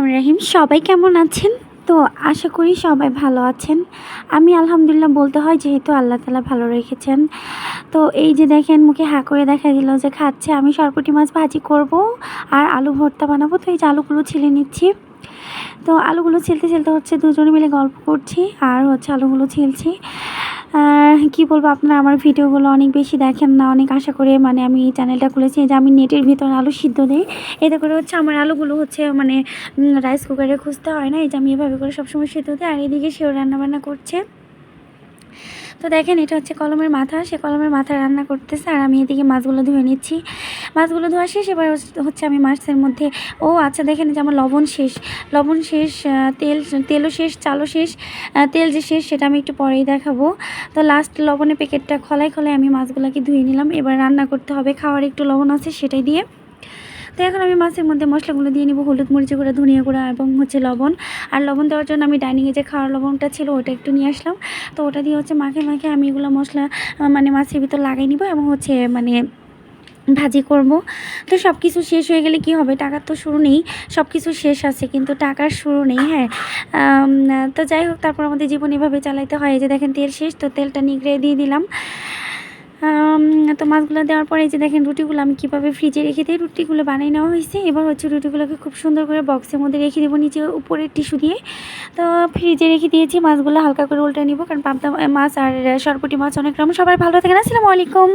রহিম। সবাই কেমন আছেন? তো আশা করি সবাই ভালো আছেন। আমি আলহামদুলিল্লাহ বলতে হয়, যেহেতু আল্লাহ তাআলা ভালো রেখেছেন। তো এই যে দেখেন, মুখে হা করে দেখা দিল যে খাচ্ছে। আমি সরপুঁটি মাছ ভাজি করব আর আলু ভর্তা বানাবো। তো এই যে আলুগুলো ছিলে নিচ্ছি। তো আলুগুলো ছিলতে ছিলতে হচ্ছে দুজনে মিলে গল্প করছি আর হচ্ছে আলুগুলো ছিলছি। কি বলবো, আপনারা আমার ভিডিওগুলো অনেক বেশি দেখেন না। অনেক আশা করে মানে আমি এই চ্যানেলটা খুলেছি যে আমি নেটের ভিতরে আলু সিদ্ধ দিই, এতে করে হচ্ছে আমার আলুগুলো হচ্ছে মানে রাইস কুকারে খুঁজতে হয় না। এই যে আমি এভাবে করে সবসময় সিদ্ধ দিই। আর এদিকে সেও রান্নাবান্না করছে। তো দেখেন, এটা হচ্ছে কলমের মাথা। সে কলমের মাথা রান্না করতেছে আর আমি এদিকে মাছগুলো ধুয়ে নিচ্ছি। মাছগুলো ধোয়া শেষ। এবার হচ্ছে আমি মাছের মধ্যে আচ্ছা দেখেন, যে আমার লবণ শেষ, তেলও শেষ, চালও শেষ। তেল যে শেষ সেটা আমি একটু পরেই দেখাবো। তো লাস্ট লবণের প্যাকেটটা খোলাই আমি মাছগুলোকে ধুয়ে নিলাম। এবার রান্না করতে হবে, খাওয়ার একটু লবণ আছে সেটাই দিয়ে। তো এখন আমি মাছের মধ্যে মশলাগুলো দিয়ে নিব, হলুদ, মরিচ গুঁড়া, ধনিয়া গুঁড়া এবং হচ্ছে লবণ। আর লবণ দেওয়ার জন্য আমি ডাইনিংয়ে যে খাওয়ার লবণটা ছিল ওটা একটু নিয়ে আসলাম। তো ওটা দিয়ে হচ্ছে মাখে আমি এগুলো মশলা মানে মাছের ভিতর লাগাই নিব এবং হচ্ছে মানে ভাজি করব। তো সব কিছু শেষ হয়ে গেলে কি হবে, টাকার তো শুরু নেই। সব কিছু শেষ আছে কিন্তু টাকার শুরু নেই। হ্যাঁ, তো যাই হোক, তারপর আমাদের জীবন এভাবে চালাইতে হয়। এই যে দেখেন তেল শেষ, তো তেলটা নিগড়ে দিয়ে দিলাম। তো মাছগুলো দেওয়ার পরে যে দেখেন রুটিগুলো আমি কীভাবে ফ্রিজে রেখে দিই, রুটিগুলো বানিয়ে নেওয়া হয়েছে। এবার হচ্ছে রুটিগুলোকে খুব সুন্দর করে বক্সের মধ্যে রেখে দেবো, নিচে উপরের টিস্যু দিয়ে। তো ফ্রিজে রেখে দিয়েছি। মাছগুলো হালকা করে উল্টে নিব, কারণ পাবদা মাছ আর সরপুঁটি মাছ অনেক রকম। সবাই ভালো থাকেন। আসসালামু আলাইকুম।